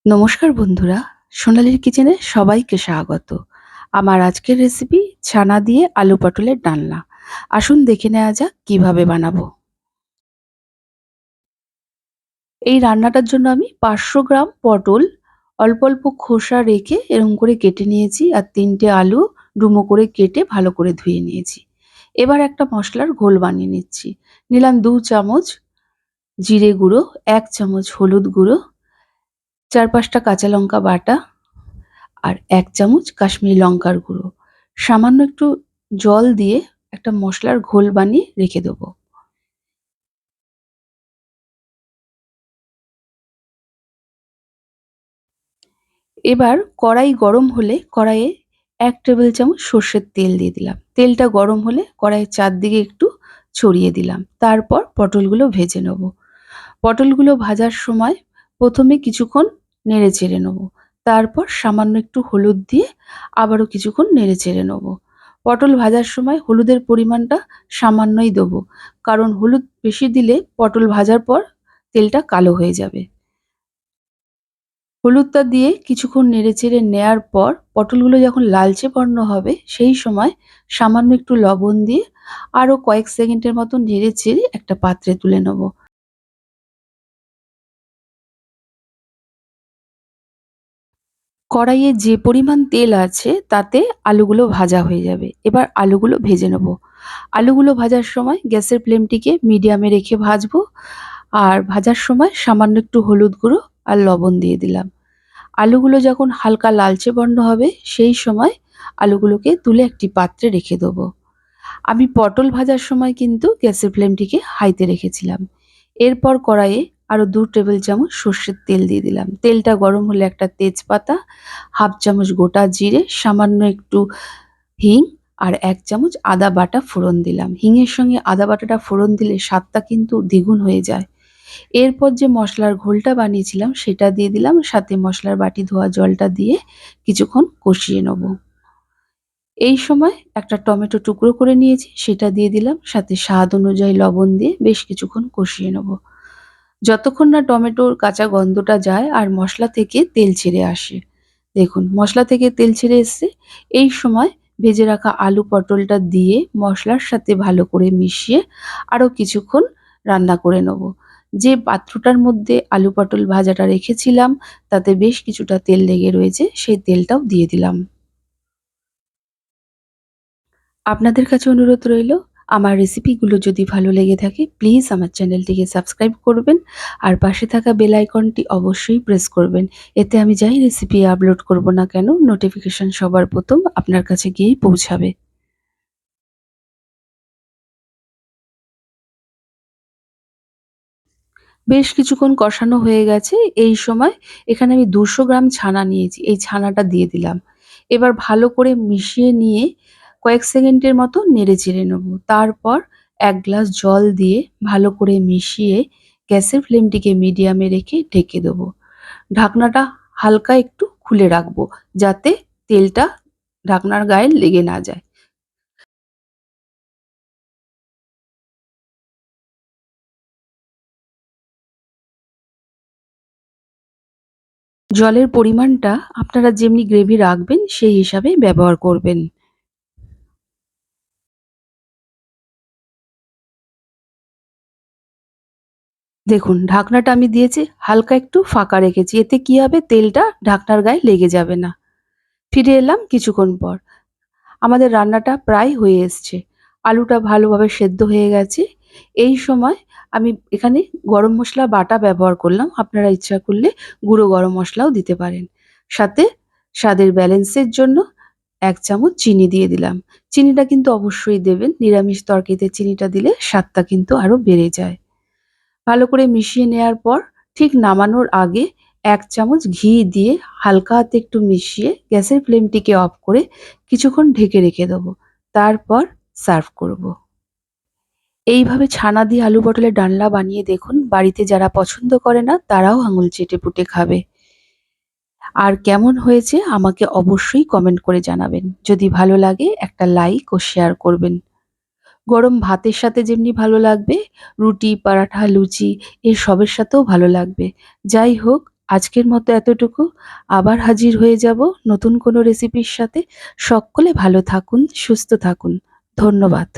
নমস্কার বন্ধুরা, সোনালীর কিচেনে সবাইকে স্বাগত। আমার আজকের রেসিপি ছানা দিয়ে আলু পটলের ডালনা। আসুন দেখে নেওয়া যাক কিভাবে বানাবো। এই রান্নাটার জন্য আমি 500 গ্রাম পটল অল্প অল্প খোসা রেখে এরকম করে কেটে নিয়েছি, আর 3টে আলু ডুমো করে কেটে ভালো করে ধুয়ে নিয়েছি। এবার একটা মশলার ঘোল বানিয়ে নিচ্ছি। নিলাম 2 চামচ জিরে গুঁড়ো, 1 চামচ হলুদ গুঁড়ো, 4-5টা কাঁচা লঙ্কা বাটা, আর 1 চামচ কাশ্মীরি লঙ্কার গুঁড়ো। সামান্য একটু জল দিয়ে একটা মশলার ঘোল বানিয়ে রেখে দেবো। এবার কড়াই গরম হলে কড়াইয়ে 1 টেবিল চামচ সর্ষের তেল দিয়ে দিলাম। তেলটা গরম হলে কড়াইয়ের চারদিকে একটু ছড়িয়ে দিলাম। তারপর পটলগুলো ভেজে নেব। পটলগুলো ভাজার সময় প্রথমে কিছুক্ষণ নেড়ে চেড়ে নেব। তারপর সামান্য একটু হলুদ দিয়ে আবারও কিছুক্ষণ নেড়ে চেড়ে নেব। পটল ভাজার সময় হলুদের পরিমাণটা সামান্যই দেবো, কারণ হলুদ বেশি দিলে পটল ভাজার পর তেলটা কালো হয়ে যাবে। হলুদটা দিয়ে কিছুক্ষণ নেড়েচেড়ে নেয়ার পর পটলগুলো যখন লালচে বর্ণ হবে সেই সময় সামান্য একটু লবণ দিয়ে আরও কয়েক সেকেন্ডের মতো নেড়েচেড়ে একটা পাত্রে তুলে নেব। কড়াইয়ে যে পরিমাণ তেল আছে তাতে আলুগুলো ভাজা হয়ে যাবে। এবার আলুগুলো ভেজে নেব। আলুগুলো ভাজার সময় গ্যাসের ফ্লেমটিকে মিডিয়ামে রেখে ভাজবো, আর ভাজার সময় সামান্য একটু হলুদ গুঁড়ো আর লবণ দিয়ে দিলাম। আলুগুলো যখন হালকা লালচে বর্ণ হবে সেই সময় আলুগুলোকে তুলে একটি পাত্রে রেখে দেবো। আমি পটল ভাজার সময় কিন্তু গ্যাসের ফ্লেমটিকে হাইতে রেখেছিলাম। এরপর কড়াইয়ে আরও 2 টেবিল চামচ সর্ষের তেল দিয়ে দিলাম। তেলটা গরম হলে একটা তেজপাতা, হাফ চামচ গোটা জিরে, সামান্য একটু হিং আর 1 চামচ আদা বাটা ফোড়ন দিলাম। হিংয়ের সঙ্গে আদা বাটাটা ফোড়ন দিলে স্বাদটা কিন্তু দ্বিগুণ হয়ে যায়। এরপর যে মশলার ঘোলটা বানিয়েছিলাম সেটা দিয়ে দিলাম, সাথে মশলার বাটি ধোয়া জলটা দিয়ে কিছুক্ষণ কষিয়ে নেব। এই সময় একটা টমেটো টুকরো করে নিয়েছি সেটা দিয়ে দিলাম, সাথে স্বাদ অনুযায়ী লবণ দিয়ে বেশ কিছুক্ষণ কষিয়ে নেব। যতক্ষণ না টমেটোর কাঁচা গন্ধটা যায় আর মশলা থেকে তেল ছেড়ে আসে। দেখুন মশলা থেকে তেল ছেড়ে এসছে। এই সময় ভেজে রাখা আলু পটলটা দিয়ে মশলার সাথে ভালো করে মিশিয়ে আরও কিছুক্ষণ রান্না করে নেব। যে পাত্রটার মধ্যে আলু পটল ভাজাটা রেখেছিলাম তাতে বেশ কিছুটা তেল লেগে রয়েছে, সেই তেলটাও দিয়ে দিলাম। আপনাদের কাছে অনুরোধ রইল, আমার রেসিপিগুলো যদি ভালো লেগে থাকে প্লিজ আমার চ্যানেলটিকে সাবস্ক্রাইব করবেন, আর পাশে থাকা বেল আইকনটি অবশ্যই প্রেস করবেন। এতে আমি যাই রেসিপি আপলোড করব না কেন নোটিফিকেশন সবার প্রথম আপনার কাছে গিয়েই পৌঁছাবে। বেশ কিছুক্ষণ কষানো হয়ে গেছে। এই সময় এখানে আমি 200 গ্রাম ছানা নিয়েছি। এই ছানাটা দিয়ে দিলাম। এবার ভালো করে মিশিয়ে নিয়ে কয়েক সেকেন্ডের মতো নেড়েচেড়ে নেব। তারপর 1 গ্লাস জল দিয়ে ভালো করে মিশিয়ে গ্যাসের ফ্লেমটিকে মিডিয়ামে রেখে ঢেকে দেবো। ঢাকনাটা হালকা একটু খুলে রাখবো, যাতে তেলটা ঢাকনার গায়ে লেগে না যায়। জলের পরিমাণটা আপনারা যেমনি গ্রেভি রাখবেন সেই হিসাবে ব্যবহার করবেন। দেখুন ঢাকনাটা আমি দিয়েছি, হালকা একটু ফাঁকা রেখেছি। এতে কি হবে, তেলটা ঢাকনার গায়ে লেগে যাবে না। ফিরে এলাম কিছুক্ষণ পর। আমাদের রান্নাটা প্রায় হয়ে এসছে। আলুটা ভালোভাবে সেদ্ধ হয়ে গেছে। এই সময় আমি এখানে গরম মসলা বাটা ব্যবহার করলাম। আপনারা ইচ্ছা করলে গুঁড়ো গরম মসলাও দিতে পারেন। সাথে স্বাদের ব্যালেন্সের জন্য 1 চামচ চিনি দিয়ে দিলাম। চিনিটা কিন্তু অবশ্যই দেবেন। নিরামিষ তরকারিতে চিনিটা দিলে স্বাদটা কিন্তু আরো বেড়ে যায়। ভালো করে মিশিয়ে নেয়ার পর ঠিক নামানোর আগে 1 চামচ ঘি দিয়ে হালকা হাতে একটু মিশিয়ে গ্যাসের ফ্লেমটিকে অফ করে কিছুক্ষণ ঢেকে রেখে দেবো। তারপর সার্ভ করব। এইভাবে ছানা দিয়ে আলু পটলের ডালনা বানিয়ে দেখুন, বাড়িতে যারা পছন্দ করে না তারাও আঙুল চেটে পুটে খাবে। আর কেমন হয়েছে আমাকে অবশ্যই কমেন্ট করে জানাবেন। যদি ভালো লাগে একটা লাইক ও শেয়ার করবেন। গরম ভাতের সাথে যেমনি ভালো লাগবে, রুটি, পরাঠা, লুচি এর সবের সাথেও ভালো লাগবে। যাই হোক, আজকের মতো এতটুকু। আবার হাজির হয়ে যাব নতুন কোনো রেসিপির সাথে। সকলে ভালো থাকুন, সুস্থ থাকুন। ধন্যবাদ।